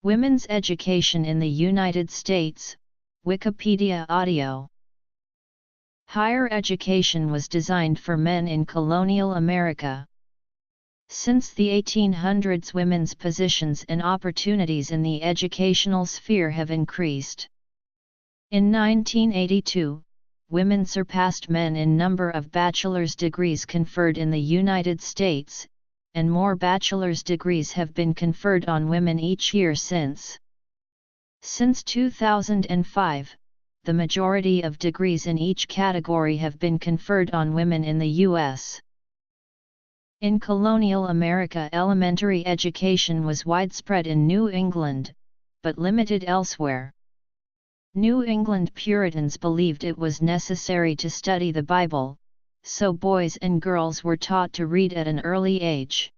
Women's education in the United States, Wikipedia audio. Higher education was designed for men in colonial America. Since the 1800s, women's positions and opportunities in the educational sphere have increased. In 1982, women surpassed men in number of bachelor's degrees conferred in the United States, and more bachelor's degrees have been conferred on women each year since. Since 2005, the majority of degrees in each category have been conferred on women in the U.S. In colonial America, elementary education was widespread in New England, but limited elsewhere. New England Puritans believed it was necessary to study the Bible, so boys and girls were taught to read at an early age.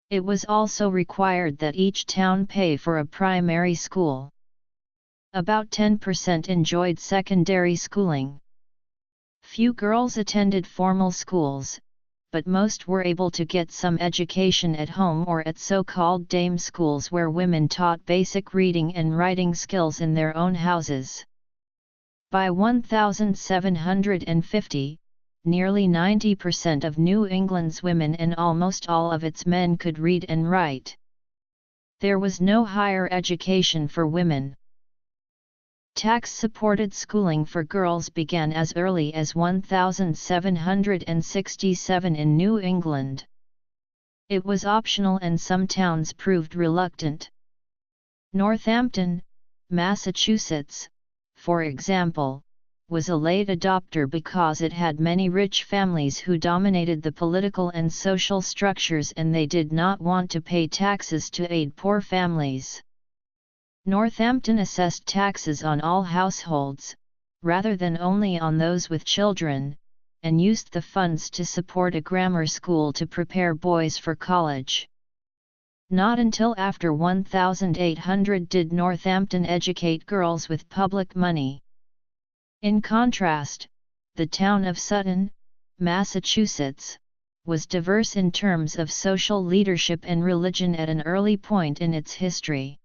It was also required that each town pay for a primary school. About 10% enjoyed secondary schooling. Few girls attended formal schools, but most were able to get some education at home or at so-called dame schools, where women taught basic reading and writing skills in their own houses. By 1750, nearly 90% of New England's women and almost all of its men could read and write. There was no higher education for women. Tax-supported schooling for girls began as early as 1767 in New England. It was optional and some towns proved reluctant. Northampton, Massachusetts, for example, was a late adopter because it had many rich families who dominated the political and social structures, and they did not want to pay taxes to aid poor families. Northampton assessed taxes on all households, rather than only on those with children, and used the funds to support a grammar school to prepare boys for college. Not until after 1800 did Northampton educate girls with public money. In contrast, the town of Sutton, Massachusetts, was diverse in terms of social leadership and religion at an early point in its history.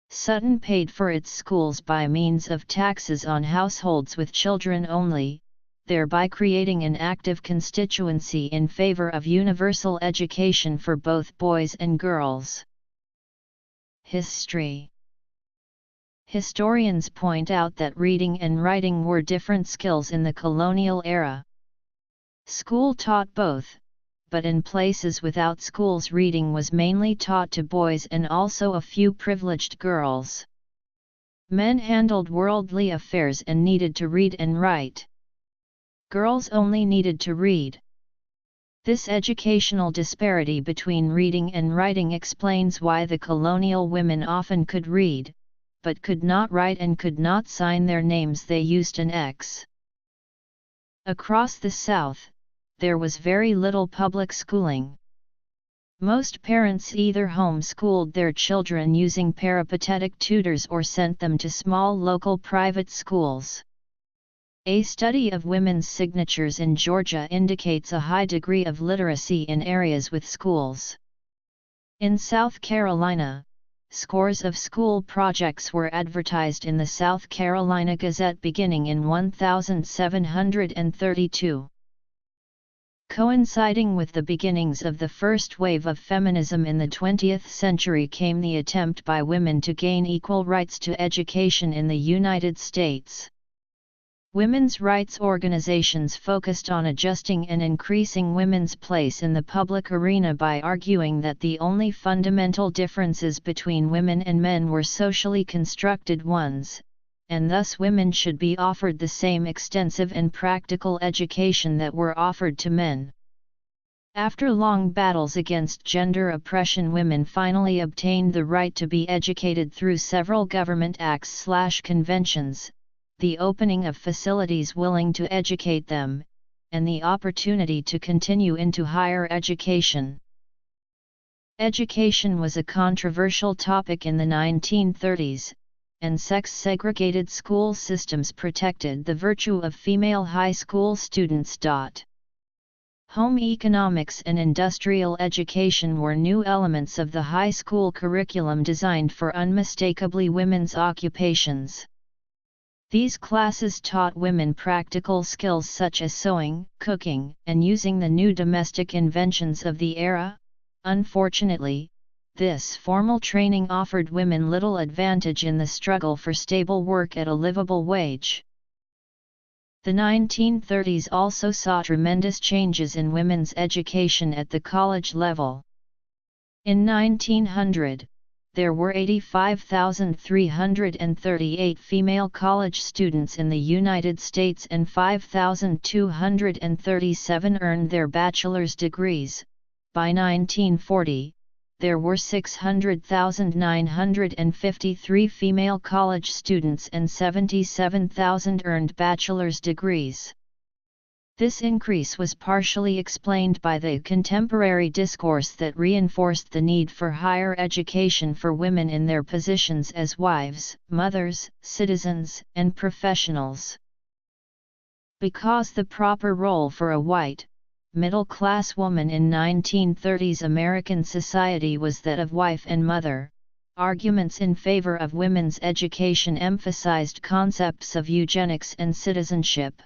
Sutton paid for its schools by means of taxes on households with children only, thereby creating an active constituency in favor of universal education for both boys and girls. History. Historians point out that reading and writing were different skills in the colonial era. School taught both, but in places without schools, reading was mainly taught to boys and also a few privileged girls. Men handled worldly affairs and needed to read and write. Girls only needed to read. This educational disparity between reading and writing explains why the colonial women often could read, but could not write and could not sign their names. They used an X. Across the South, there was very little public schooling. Most parents either homeschooled their children using peripatetic tutors or sent them to small local private schools. A study of women's signatures in Georgia indicates a high degree of literacy in areas with schools. In South Carolina, scores of school projects were advertised in the South Carolina Gazette beginning in 1732. Coinciding with the beginnings of the first wave of feminism in the 20th century came the attempt by women to gain equal rights to education in the United States. Women's rights organizations focused on adjusting and increasing women's place in the public arena by arguing that the only fundamental differences between women and men were socially constructed ones, and thus women should be offered the same extensive and practical education that were offered to men. After long battles against gender oppression, women finally obtained the right to be educated through several government acts/conventions, the opening of facilities willing to educate them, and the opportunity to continue into higher education. Education was a controversial topic in the 1930s, and sex-segregated school systems protected the virtue of female high school students. Home economics and industrial education were new elements of the high school curriculum designed for unmistakably women's occupations. These classes taught women practical skills such as sewing, cooking, and using the new domestic inventions of the era. Unfortunately, this formal training offered women little advantage in the struggle for stable work at a livable wage. The 1930s also saw tremendous changes in women's education at the college level. In 1900, there were 85,338 female college students in the United States and 5,237 earned their bachelor's degrees. By 1940, there were 600,953 female college students and 77,000 earned bachelor's degrees. This increase was partially explained by the contemporary discourse that reinforced the need for higher education for women in their positions as wives, mothers, citizens, and professionals. Because the proper role for a white, middle-class woman in 1930s American society was that of wife and mother, arguments in favor of women's education emphasized concepts of eugenics and citizenship.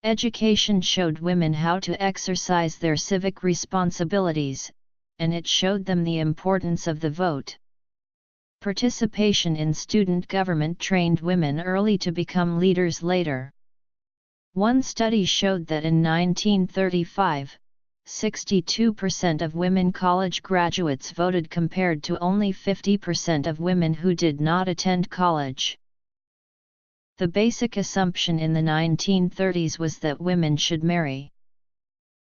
Education showed women how to exercise their civic responsibilities, and it showed them the importance of the vote. Participation in student government trained women early to become leaders later. One study showed that in 1935, 62% of women college graduates voted compared to only 50% of women who did not attend college. The basic assumption in the 1930s was that women should marry.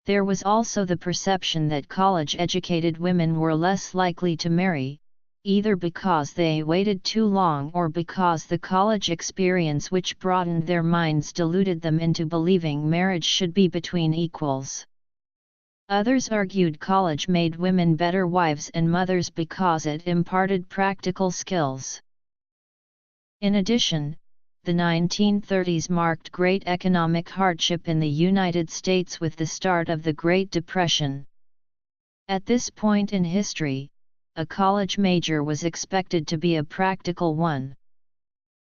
There was also the perception that college-educated women were less likely to marry, either because they waited too long or because the college experience which broadened their minds deluded them into believing marriage should be between equals. Others argued college made women better wives and mothers because it imparted practical skills. In addition, the 1930s marked great economic hardship in the United States with the start of the Great Depression. At this point in history, a college major was expected to be a practical one.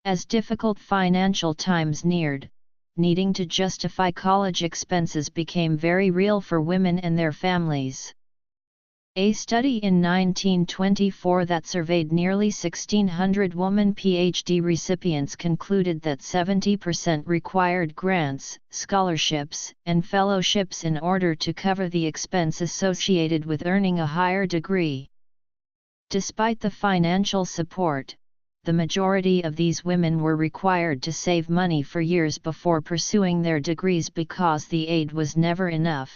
As difficult financial times neared, needing to justify college expenses became very real for women and their families. A study in 1924 that surveyed nearly 1,600 woman PhD recipients concluded that 70% required grants, scholarships, and fellowships in order to cover the expense associated with earning a higher degree. Despite the financial support, the majority of these women were required to save money for years before pursuing their degrees because the aid was never enough.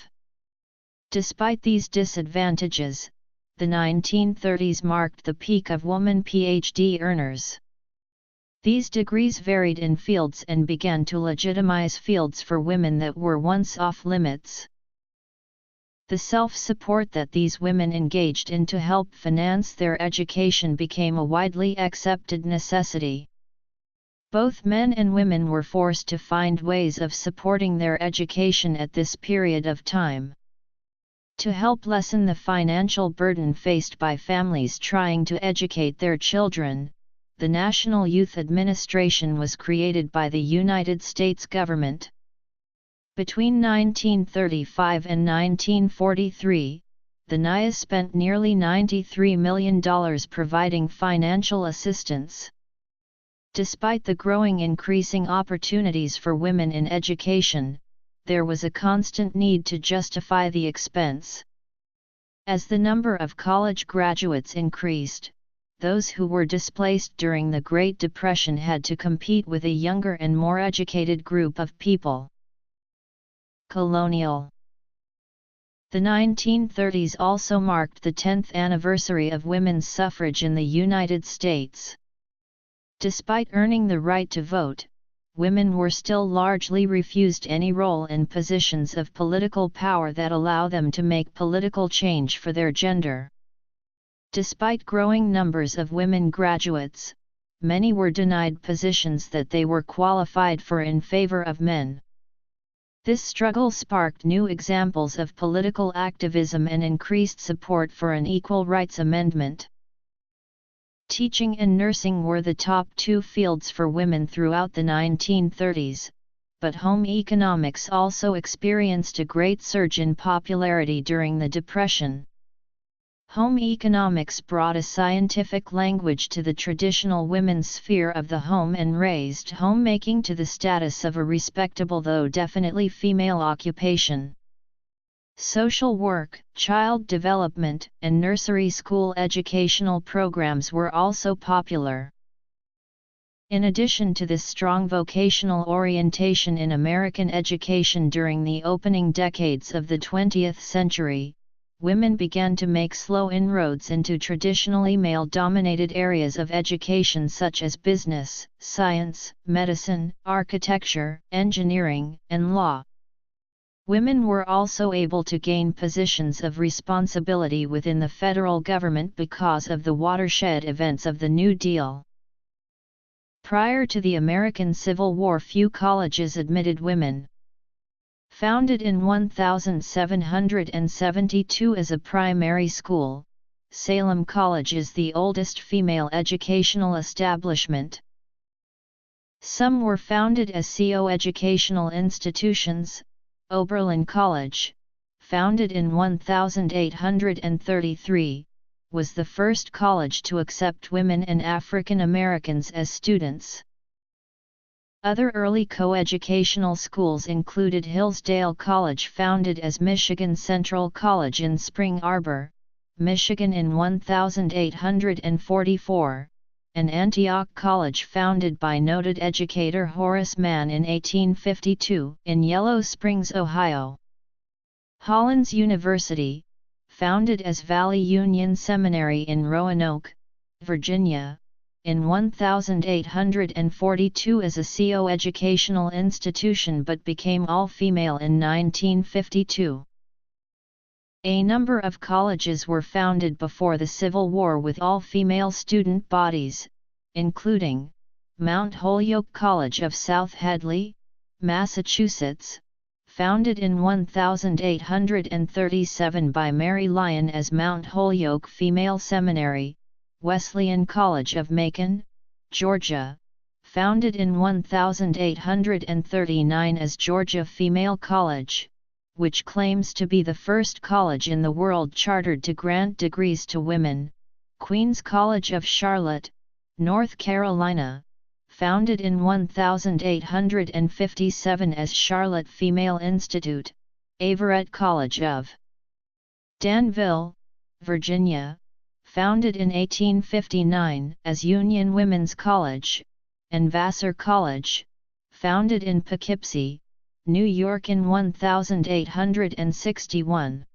Despite these disadvantages, the 1930s marked the peak of woman PhD earners. These degrees varied in fields and began to legitimize fields for women that were once off limits. The self-support that these women engaged in to help finance their education became a widely accepted necessity. Both men and women were forced to find ways of supporting their education at this period of time. To help lessen the financial burden faced by families trying to educate their children, the National Youth Administration was created by the United States government. Between 1935 and 1943, the NIA spent nearly $93 million providing financial assistance. Despite the increasing opportunities for women in education, there was a constant need to justify the expense. As the number of college graduates increased, those who were displaced during the Great Depression had to compete with a younger and more educated group of people. Colonial. The 1930s also marked the 10th anniversary of women's suffrage in the United States. Despite earning the right to vote, women were still largely refused any role in positions of political power that allow them to make political change for their gender. Despite growing numbers of women graduates, many were denied positions that they were qualified for in favor of men. This struggle sparked new examples of political activism and increased support for an equal rights amendment. Teaching and nursing were the top two fields for women throughout the 1930s, but home economics also experienced a great surge in popularity during the Depression. Home economics brought a scientific language to the traditional women's sphere of the home and raised homemaking to the status of a respectable though definitely female occupation. Social work, child development, and nursery school educational programs were also popular. In addition to this strong vocational orientation in American education during the opening decades of the 20th century, women began to make slow inroads into traditionally male-dominated areas of education such as business, science, medicine, architecture, engineering, and law. Women were also able to gain positions of responsibility within the federal government because of the watershed events of the New Deal. Prior to the American Civil War, few colleges admitted women. Founded in 1772 as a primary school, Salem College is the oldest female educational establishment. Some were founded as co-educational institutions. Oberlin College, founded in 1833, was the first college to accept women and African Americans as students. Other early co-educational schools included Hillsdale College, founded as Michigan Central College in Spring Arbor, Michigan in 1844, and Antioch College, founded by noted educator Horace Mann in 1852, in Yellow Springs, Ohio. Hollins University, founded as Valley Union Seminary in Roanoke, Virginia, in 1842 as a co-educational institution but became all-female in 1952. A number of colleges were founded before the Civil War with all-female student bodies, including Mount Holyoke College of South Hadley, Massachusetts, founded in 1837 by Mary Lyon as Mount Holyoke Female Seminary, Wesleyan College of Macon, Georgia, founded in 1839 as Georgia Female College, which claims to be the first college in the world chartered to grant degrees to women, Queens College of Charlotte, North Carolina, founded in 1857 as Charlotte Female Institute, Averett College of Danville, Virginia, founded in 1859 as Union Women's College, and Vassar College, founded in Poughkeepsie, New York in 1861.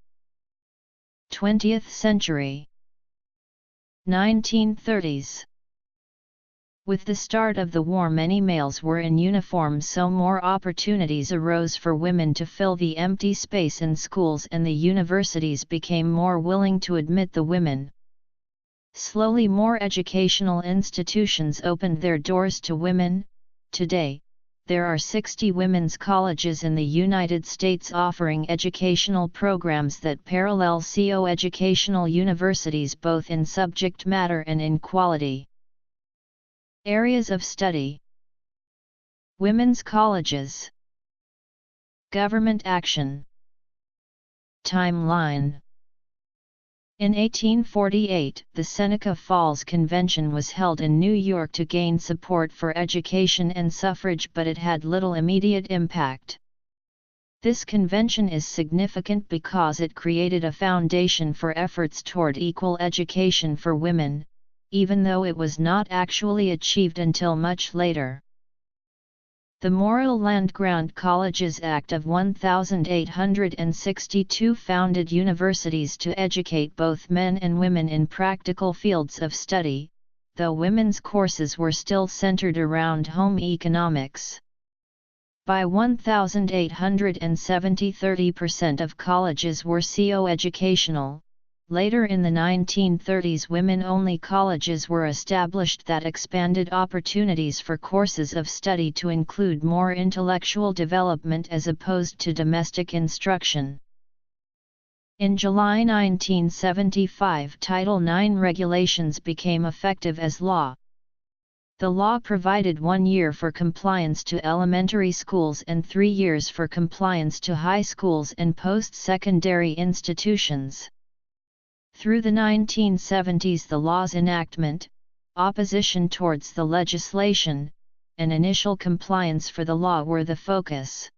20th century. 1930s. With the start of the war, many males were in uniform, so more opportunities arose for women to fill the empty space in schools, and the universities became more willing to admit the women. Slowly more educational institutions opened their doors to women. Today, there are 60 women's colleges in the United States offering educational programs that parallel co-educational universities both in subject matter and in quality. Areas of study: women's colleges, government action, timeline. In 1848, the Seneca Falls Convention was held in New York to gain support for education and suffrage, but it had little immediate impact. This convention is significant because it created a foundation for efforts toward equal education for women, even though it was not actually achieved until much later. The Morrill Land-Grant Colleges Act of 1862 founded universities to educate both men and women in practical fields of study, though women's courses were still centered around home economics. By 1870, 30% of colleges were co-educational, Later in the 1930s, women-only colleges were established that expanded opportunities for courses of study to include more intellectual development as opposed to domestic instruction. In July 1975, Title IX regulations became effective as law. The law provided 1 year for compliance to elementary schools and 3 years for compliance to high schools and post-secondary institutions. Through the 1970s, the law's enactment, opposition towards the legislation, and initial compliance for the law were the focus.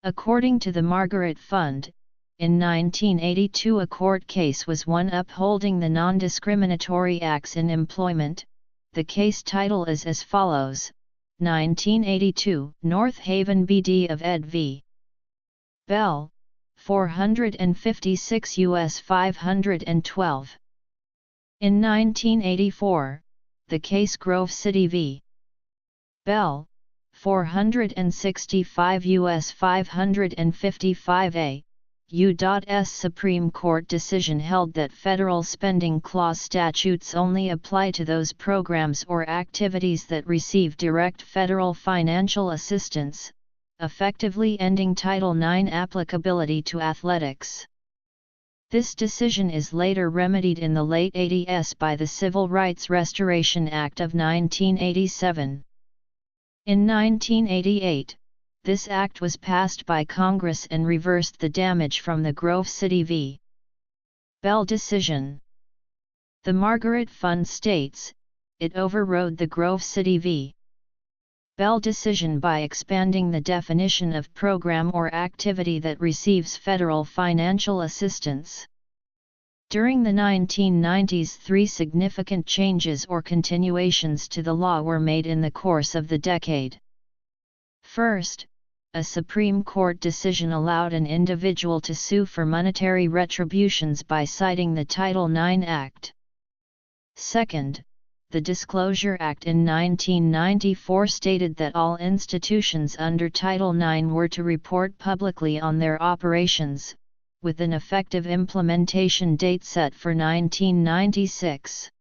According to the Margaret Fund, in 1982 a court case was won upholding the Non-Discriminatory Acts in Employment. The case title is as follows: 1982, North Haven BD of Ed v. Bell, 456 U.S. 512. In 1984, the case Grove City v. Bell, 465 U.S. 555a, U.S. Supreme Court decision held that federal spending clause statutes only apply to those programs or activities that receive direct federal financial assistance, effectively ending Title IX applicability to athletics. This decision is later remedied in the late 80s by the Civil Rights Restoration Act of 1987. In 1988, this act was passed by Congress and reversed the damage from the Grove City v. Bell decision. The Margaret Fund states, it overrode the Grove City v. Bell decision by expanding the definition of program or activity that receives federal financial assistance. During the 1990s, 3 significant changes or continuations to the law were made in the course of the decade. First, a Supreme Court decision allowed an individual to sue for monetary retributions by citing the Title IX Act. Second, the Disclosure Act in 1994 stated that all institutions under Title IX were to report publicly on their operations, with an effective implementation date set for 1996.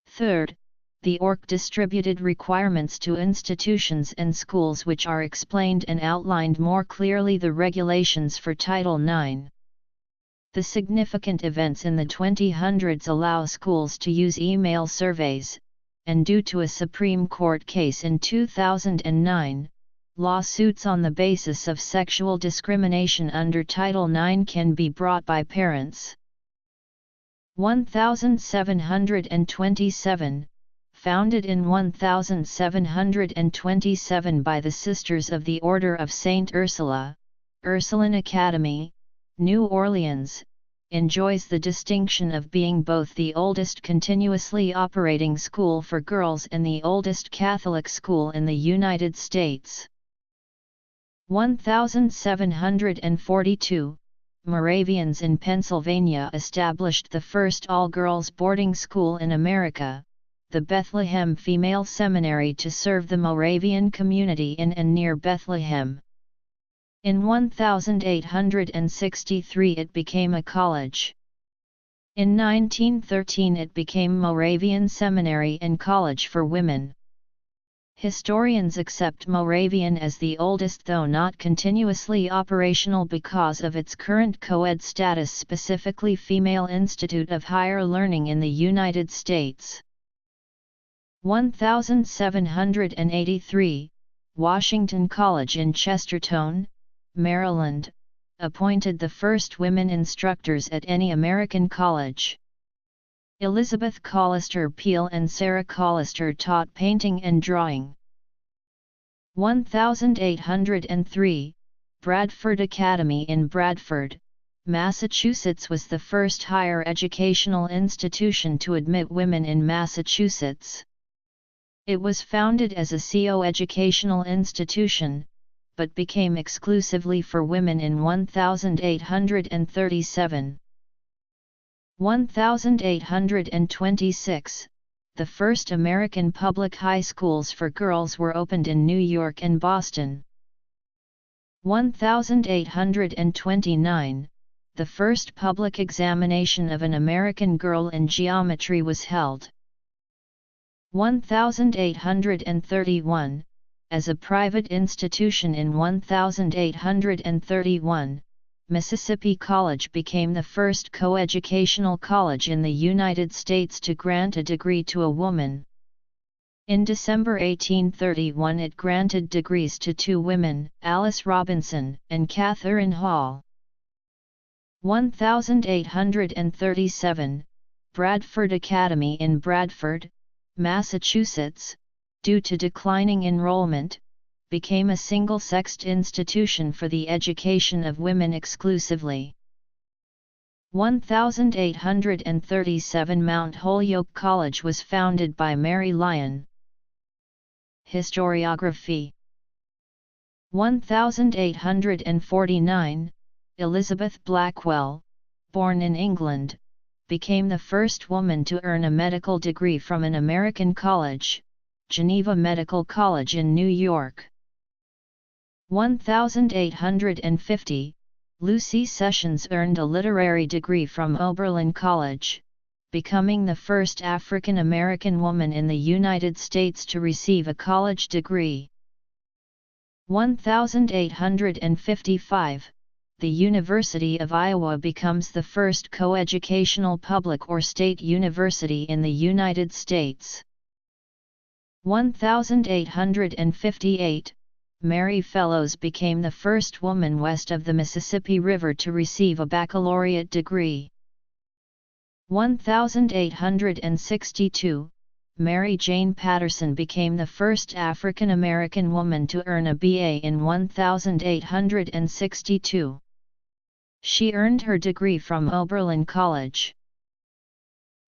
Third, the ORC distributed requirements to institutions and schools which are explained and outlined more clearly the regulations for Title IX. The significant events in the 2000s allow schools to use email surveys, and due to a Supreme Court case in 2009, lawsuits on the basis of sexual discrimination under Title IX can be brought by parents. 1727, founded in 1727 by the Sisters of the Order of Saint Ursula, Ursuline Academy, New Orleans, enjoys the distinction of being both the oldest continuously operating school for girls and the oldest Catholic school in the United States. 1742, Moravians in Pennsylvania established the first all-girls boarding school in America, the Bethlehem Female Seminary, to serve the Moravian community in and near Bethlehem. In 1863 it became a college. In 1913 it became Moravian Seminary and College for Women. Historians accept Moravian as the oldest, though not continuously operational because of its current co-ed status, specifically Female Institute of Higher Learning in the United States. 1783, Washington College in Chestertown, Maryland, appointed the first women instructors at any American college. Elizabeth Collister Peel and Sarah Collister taught painting and drawing. 1803, Bradford Academy in Bradford, Massachusetts was the first higher educational institution to admit women in Massachusetts. It was founded as a co-educational institution, but became exclusively for women in 1837. 1826, the first American public high schools for girls were opened in New York and Boston. 1829, the first public examination of an American girl in geometry was held. 1831, as a private institution in 1831, Mississippi College became the first coeducational college in the United States to grant a degree to a woman. In December 1831 it granted degrees to two women, Alice Robinson and Catherine Hall. 1837, Bradford Academy in Bradford, Massachusetts, due to declining enrollment, became a single-sexed institution for the education of women exclusively. 1837 Mount Holyoke College was founded by Mary Lyon. Historiography. 1849, Elizabeth Blackwell, born in England, became the first woman to earn a medical degree from an American college, Geneva Medical College in New York. 1850, Lucy Sessions earned a literary degree from Oberlin College, becoming the first African American woman in the United States to receive a college degree. 1855, the University of Iowa becomes the first coeducational public or state university in the United States. 1858, Mary Fellows became the first woman west of the Mississippi River to receive a baccalaureate degree. 1862, Mary Jane Patterson became the first African American woman to earn a BA in 1862. She earned her degree from Oberlin College.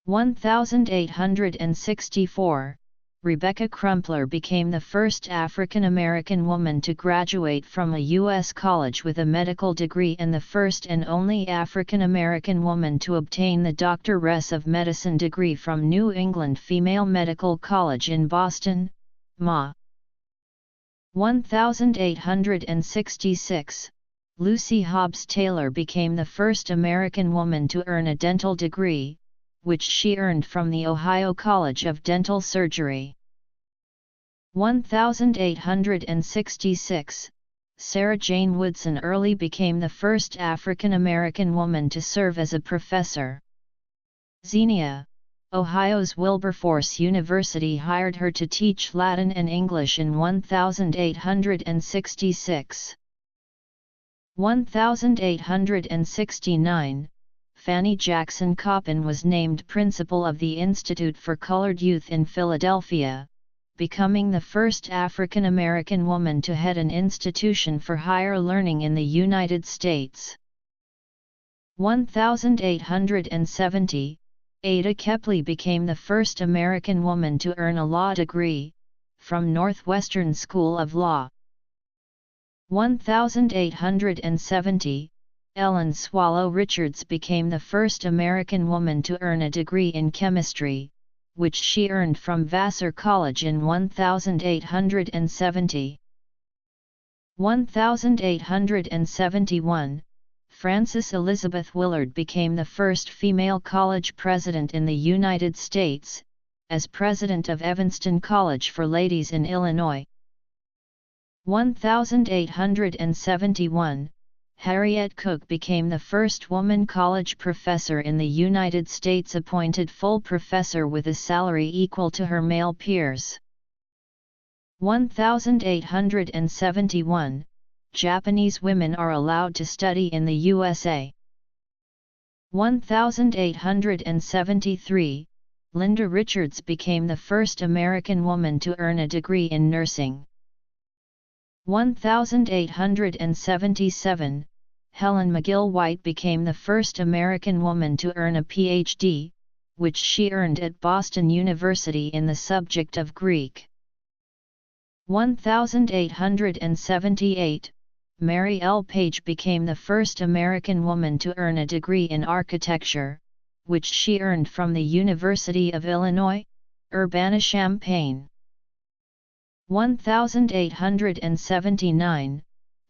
1864, Rebecca Crumpler became the first African American woman to graduate from a U.S. college with a medical degree and the first and only African American woman to obtain the Doctor of Medicine degree from New England Female Medical College in Boston, MA. 1866, Lucy Hobbs Taylor became the first American woman to earn a dental degree, which she earned from the Ohio College of Dental Surgery. 1866, Sarah Jane Woodson Early became the first African American woman to serve as a professor. Xenia, Ohio's Wilberforce University hired her to teach Latin and English in 1866. 1869, Fanny Jackson Coppin was named principal of the Institute for Colored Youth in Philadelphia, becoming the first African American woman to head an institution for higher learning in the United States. 1870, Ada Kepley became the first American woman to earn a law degree, from Northwestern School of Law. 1870, Ellen Swallow Richards became the first American woman to earn a degree in chemistry, which she earned from Vassar College in 1870. 1871, Frances Elizabeth Willard became the first female college president in the United States, as president of Evanston College for Ladies in Illinois. 1871, Harriet Cook became the first woman college professor in the United States, appointed full professor with a salary equal to her male peers. 1871, Japanese women are allowed to study in the USA. 1873, Linda Richards became the first American woman to earn a degree in nursing. 1877, Helen McGill White became the first American woman to earn a Ph.D., which she earned at Boston University in the subject of Greek. 1878, Mary L. Page became the first American woman to earn a degree in architecture, which she earned from the University of Illinois, Urbana-Champaign. 1879,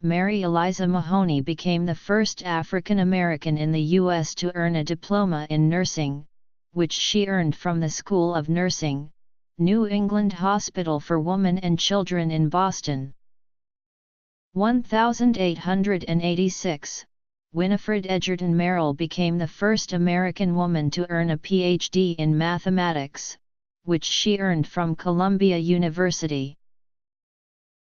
Mary Eliza Mahoney became the first African American in the U.S. to earn a diploma in nursing, which she earned from the School of Nursing, New England Hospital for Women and Children in Boston. 1886, Winifred Edgerton Merrill became the first American woman to earn a Ph.D. in mathematics, which she earned from Columbia University.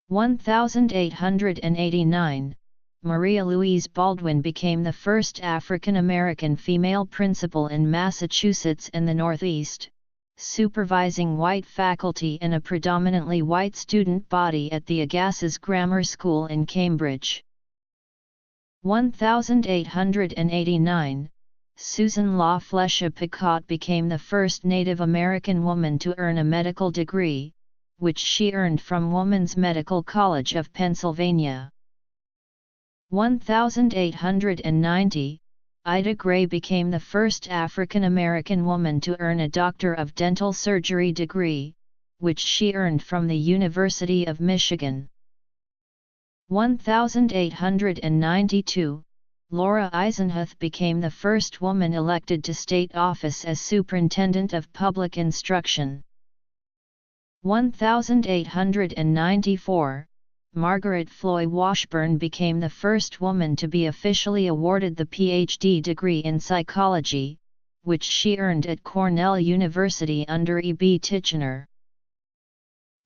1889, Maria Louise Baldwin became the first African American female principal in Massachusetts and the Northeast, supervising white faculty and a predominantly white student body at the Agassiz Grammar School in Cambridge. 1889, Susan Law Fletcher Picotte became the first Native American woman to earn a medical degree, which she earned from Woman's Medical College of Pennsylvania. 1890, Ida Gray became the first African American woman to earn a Doctor of Dental Surgery degree, which she earned from the University of Michigan. 1892, Laura Eisenhuth became the first woman elected to state office as Superintendent of Public Instruction. 1894, Margaret Floy Washburn became the first woman to be officially awarded the Ph.D. degree in psychology, which she earned at Cornell University under E.B. Titchener.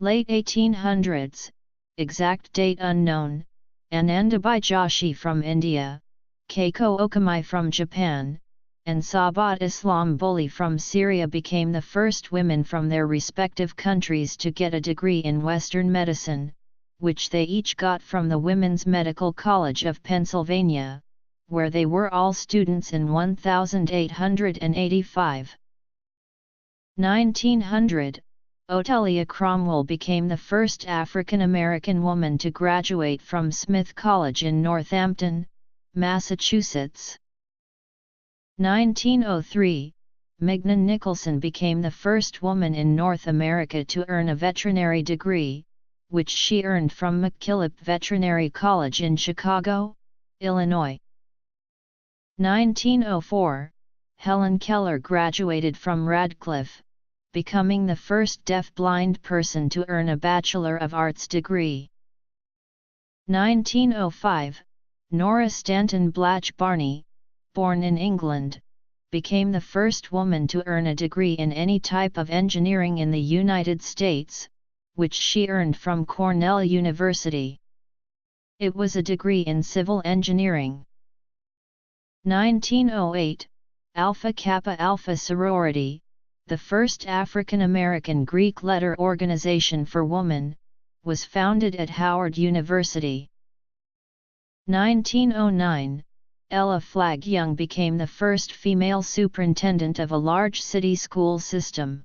Late 1800s, exact date unknown, Anandabai Joshi from India, Keiko Okamai from Japan, and Sabat Islam Boli from Syria became the first women from their respective countries to get a degree in Western medicine, which they each got from the Women's Medical College of Pennsylvania, where they were all students in 1885. 1900, Otelia Cromwell became the first African American woman to graduate from Smith College in Northampton, Massachusetts. 1903, Mignon Nicholson became the first woman in North America to earn a veterinary degree, which she earned from McKillop Veterinary College in Chicago, Illinois. 1904, Helen Keller graduated from Radcliffe, becoming the first deaf-blind person to earn a Bachelor of Arts degree. 1905, Nora Stanton Blatch Barney, born in England, became the first woman to earn a degree in any type of engineering in the United States, which she earned from Cornell University. It was a degree in civil engineering. 1908, Alpha Kappa Alpha Sorority, the first African American Greek letter organization for women, was founded at Howard University. 1909, Ella Flagg Young became the first female superintendent of a large city school system.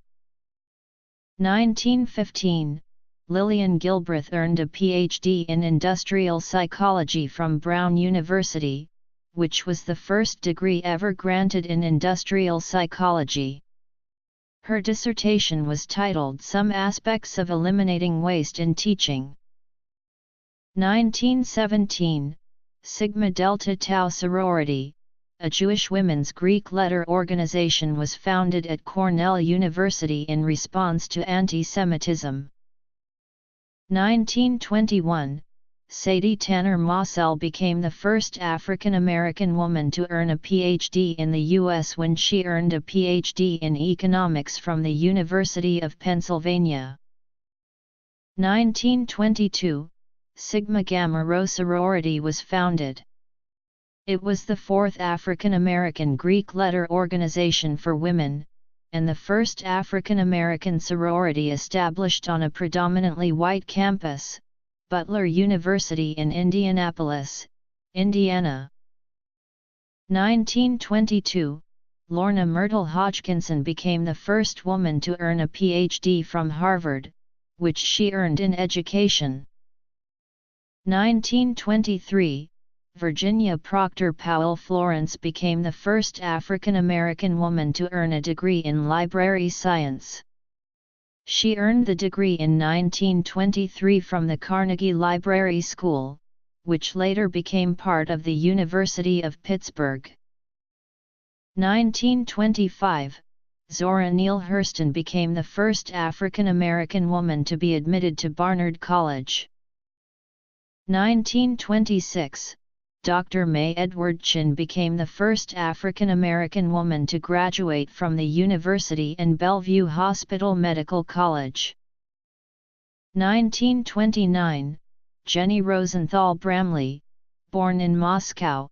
1915, Lillian Gilbreth earned a Ph.D. in industrial psychology from Brown University, which was the first degree ever granted in industrial psychology. Her dissertation was titled Some Aspects of Eliminating Waste in Teaching. 1917, Sigma Delta Tau Sorority, a Jewish women's Greek letter organization, was founded at Cornell University in response to anti-Semitism. 1921, Sadie Tanner Mossell became the first African American woman to earn a Ph.D. in the U.S. when she earned a Ph.D. in economics from the University of Pennsylvania. 1922, Sigma Gamma Rho sorority was founded. It was the fourth African American Greek letter organization for women, and the first African American sorority established on a predominantly white campus, Butler University in Indianapolis, Indiana. 1922, Lorna Myrtle Hodgkinson became the first woman to earn a Ph.D. from Harvard, which she earned in education. 1923, Virginia Proctor Powell Florence became the first African American woman to earn a degree in library science. She earned the degree in 1923 from the Carnegie Library School, which later became part of the University of Pittsburgh. 1925, Zora Neale Hurston became the first African American woman to be admitted to Barnard College. 1926, Dr. May Edward Chin became the first African American woman to graduate from the university and Bellevue Hospital Medical College. 1929, Jenny Rosenthal Bramley, born in Moscow,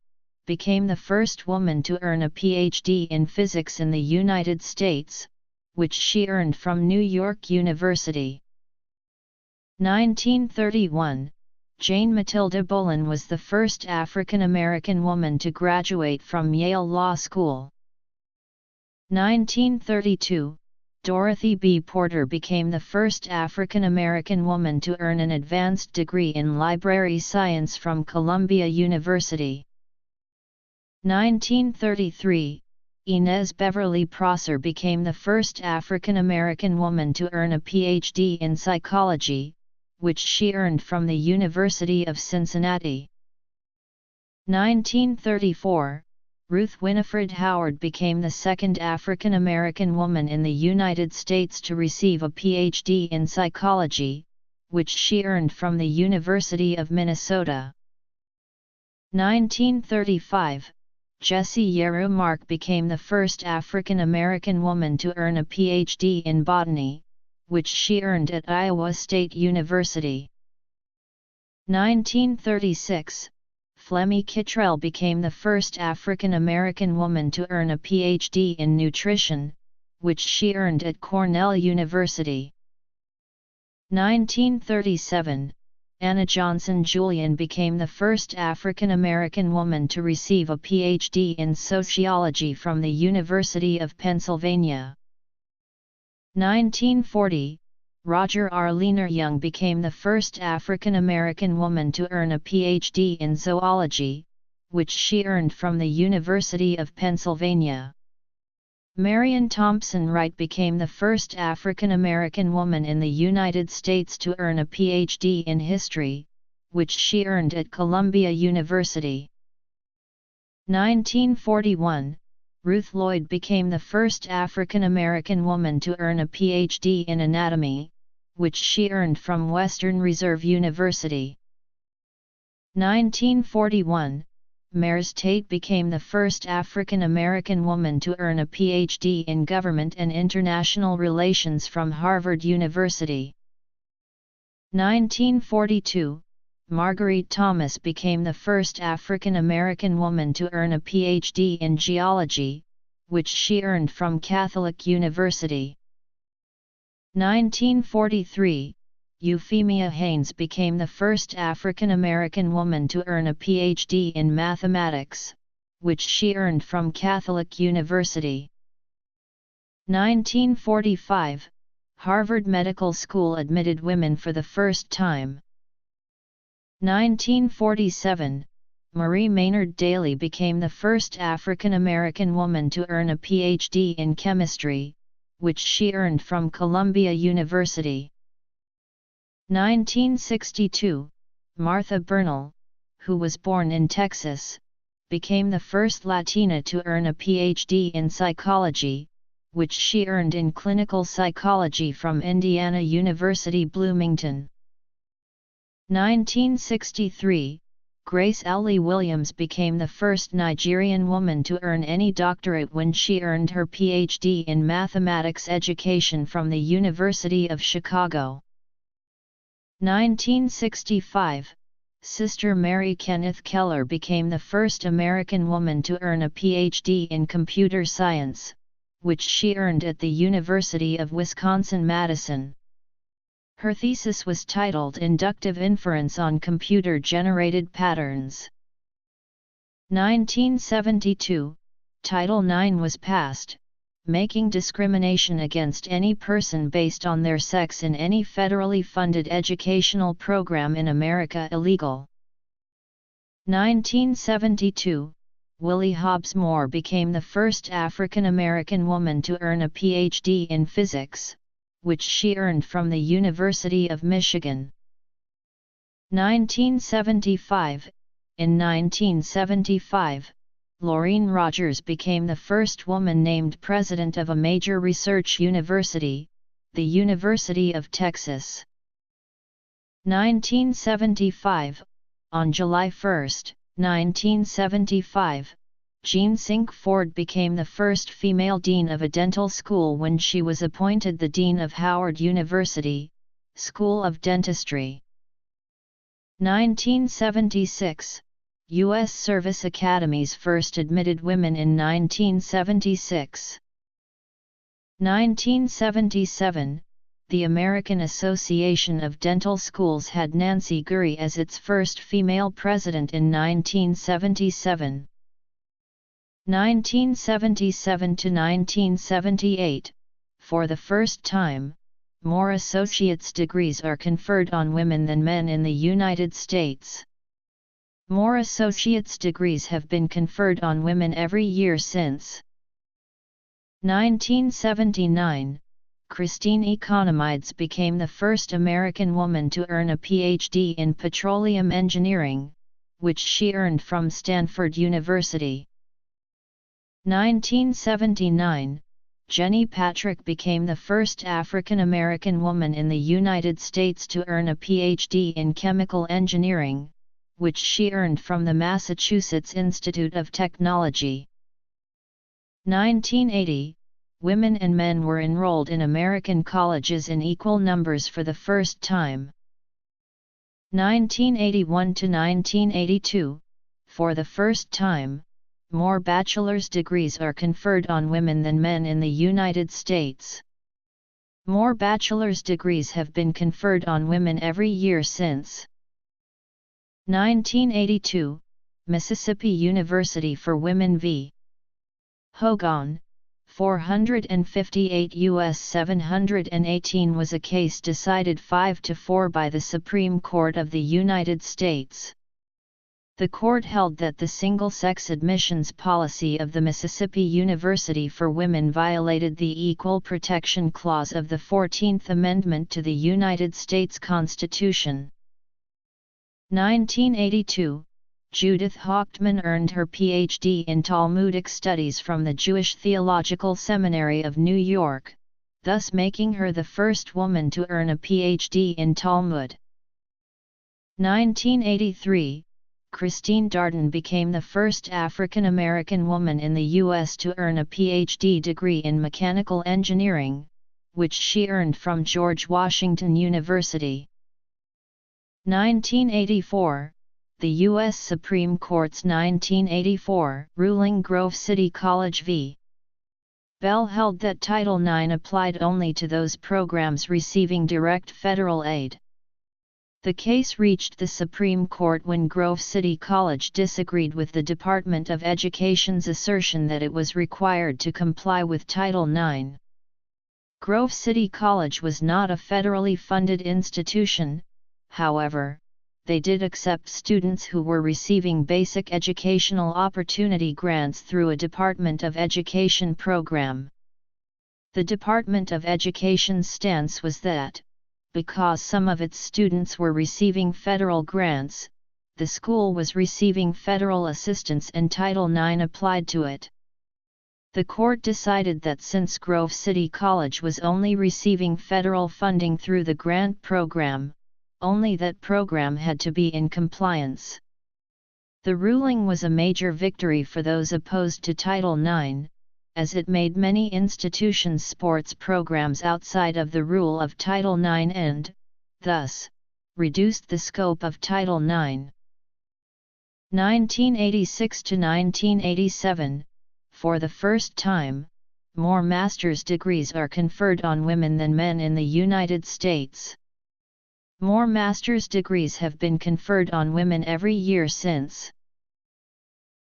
became the first woman to earn a Ph.D. in physics in the United States, which she earned from New York University. 1931, Jane Matilda Bolen was the first African American woman to graduate from Yale Law School. 1932, Dorothy B. Porter became the first African American woman to earn an advanced degree in library science from Columbia University. 1933, Inez Beverly Prosser became the first African American woman to earn a Ph.D. in psychology, which she earned from the University of Cincinnati. 1934, Ruth Winifred Howard became the second African American woman in the United States to receive a Ph.D. in psychology, which she earned from the University of Minnesota. 1935, Jessie Yeru Mark became the first African American woman to earn a Ph.D. in botany, which she earned at Iowa State University. 1936, Flemmi Kittrell became the first African American woman to earn a Ph.D. in nutrition, which she earned at Cornell University. 1937, Anna Johnson Julian became the first African American woman to receive a Ph.D. in sociology from the University of Pennsylvania. 1940, Roger R. Leaner Young became the first African American woman to earn a Ph.D. in zoology, which she earned from the University of Pennsylvania. Marion Thompson Wright became the first African American woman in the United States to earn a Ph.D. in history, which she earned at Columbia University. 1941, Ruth Lloyd became the first African American woman to earn a Ph.D. in anatomy, which she earned from Western Reserve University. 1941, Mares Tate became the first African American woman to earn a Ph.D. in Government and International Relations from Harvard University. 1942, Marguerite Thomas became the first African American woman to earn a Ph.D. in Geology, which she earned from Catholic University. 1943, Euphemia Haynes became the first African American woman to earn a Ph.D. in mathematics, which she earned from Catholic University. 1945, Harvard Medical School admitted women for the first time. 1947, Marie Maynard Daly became the first African American woman to earn a Ph.D. in chemistry, which she earned from Columbia University. 1962, Martha Bernal, who was born in Texas, became the first Latina to earn a Ph.D. in psychology, which she earned in clinical psychology from Indiana University Bloomington. 1963, Grace Allie Williams became the first Nigerian woman to earn any doctorate when she earned her Ph.D. in mathematics education from the University of Chicago. 1965, Sister Mary Kenneth Keller became the first American woman to earn a Ph.D. in computer science, which she earned at the University of Wisconsin-Madison. Her thesis was titled Inductive Inference on Computer-Generated Patterns. 1972, Title IX was passed, making discrimination against any person based on their sex in any federally funded educational program in America illegal. 1972, Willie Hobbs Moore became the first African American woman to earn a Ph.D. in physics, which she earned from the University of Michigan. 1975. In 1975, Laureen Rogers became the first woman named president of a major research university, the University of Texas. 1975. On July 1, 1975, Jean Sink Ford became the first female dean of a dental school when she was appointed the dean of Howard University, School of Dentistry. 1976. U.S. Service Academies first admitted women in 1976. 1977. The American Association of Dental Schools had Nancy Gurry as its first female president in 1977. 1977 to 1978. For the first time, more associate's degrees are conferred on women than men in the United States. More associate's degrees have been conferred on women every year since. 1979. Christine Economides became the first American woman to earn a Ph.D. in petroleum engineering, which she earned from Stanford University. 1979. Jenny Patrick became the first African American woman in the United States to earn a Ph.D. in chemical engineering, which she earned from the Massachusetts Institute of Technology. 1980. Women and men were enrolled in American colleges in equal numbers for the first time. 1981 to 1982. For the first time, more bachelor's degrees are conferred on women than men in the United States. More bachelor's degrees have been conferred on women every year since. 1982. Mississippi University for Women v. Hogan, 458 U.S. 718 was a case decided 5-4 by the Supreme Court of the United States. The court held that the single-sex admissions policy of the Mississippi University for Women violated the Equal Protection Clause of the 14th Amendment to the United States Constitution. 1982. Judith Hauptmann earned her Ph.D. in Talmudic Studies from the Jewish Theological Seminary of New York, thus making her the first woman to earn a Ph.D. in Talmud. 1983. Christine Darden became the first African American woman in the U.S. to earn a Ph.D. degree in mechanical engineering, which she earned from George Washington University. 1984. The U.S. Supreme Court's 1984 ruling Grove City College v. Bell held that Title IX applied only to those programs receiving direct federal aid. The case reached the Supreme Court when Grove City College disagreed with the Department of Education's assertion that it was required to comply with Title IX. Grove City College was not a federally funded institution, however. They did accept students who were receiving basic educational opportunity grants through a Department of Education program. The Department of Education's stance was that, because some of its students were receiving federal grants, the school was receiving federal assistance and Title IX applied to it. The court decided that since Grove City College was only receiving federal funding through the grant program, only that program had to be in compliance. The ruling was a major victory for those opposed to Title IX, as it made many institutions' sports programs outside of the rule of Title IX and, thus, reduced the scope of Title IX. 1986 to 1987. For the first time, more master's degrees are conferred on women than men in the United States. More master's degrees have been conferred on women every year since.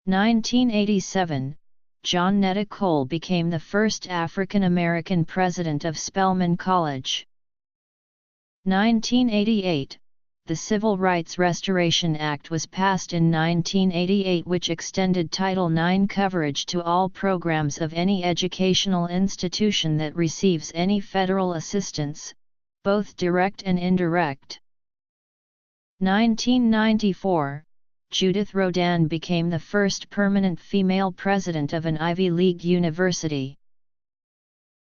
1987. John Netta Cole became the first African American president of Spelman College. 1988. The Civil Rights Restoration Act was passed in 1988, which extended Title IX coverage to all programs of any educational institution that receives any federal assistance, both direct and indirect. 1994, Judith Rodin became the first permanent female president of an Ivy League university.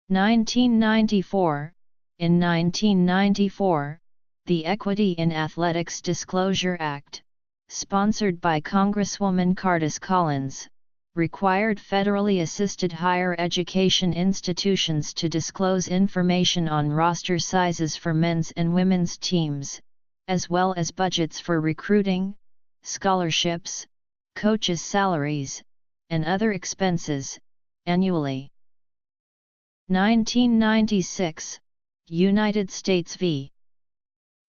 1994, in 1994, the Equity in Athletics Disclosure Act, sponsored by Congresswoman Cardis Collins, required federally assisted higher education institutions to disclose information on roster sizes for men's and women's teams, as well as budgets for recruiting, scholarships, coaches' salaries, and other expenses, annually. 1996, United States v.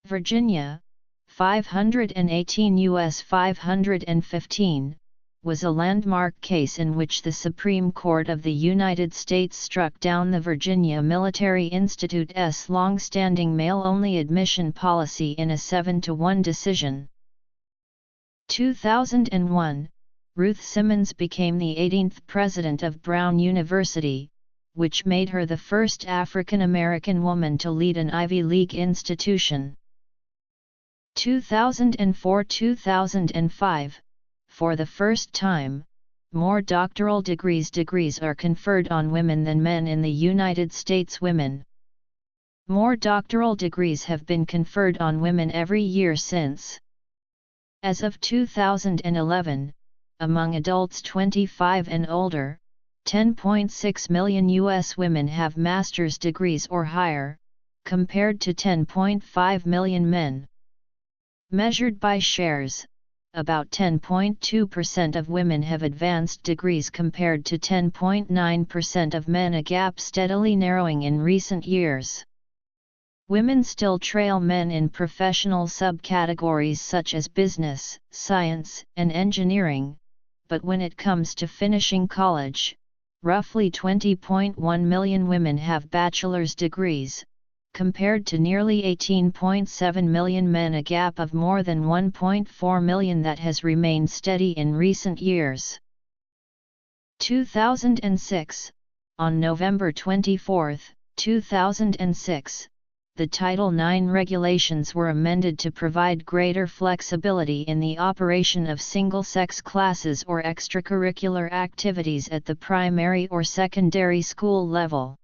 Virginia, 518 U.S. 515, was a landmark case in which the Supreme Court of the United States struck down the Virginia Military Institute's long-standing male-only admission policy in a 7-1 decision. 2001, Ruth Simmons became the 18th president of Brown University, which made her the first African American woman to lead an Ivy League institution. 2004-2005, for the first time, more doctoral degrees are conferred on women than men in the United States. More doctoral degrees have been conferred on women every year since. As of 2011, among adults 25 and older, 10.6 million U.S. women have master's degrees or higher, compared to 10.5 million men. Measured by shares, about 10.2% of women have advanced degrees compared to 10.9% of men, a gap steadily narrowing in recent years. Women still trail men in professional subcategories such as business, science, and engineering, but when it comes to finishing college, roughly 20.1 million women have bachelor's degrees, compared to nearly 18.7 million men, a gap of more than 1.4 million that has remained steady in recent years. 2006, on November 24, 2006, the Title IX regulations were amended to provide greater flexibility in the operation of single-sex classes or extracurricular activities at the primary or secondary school level.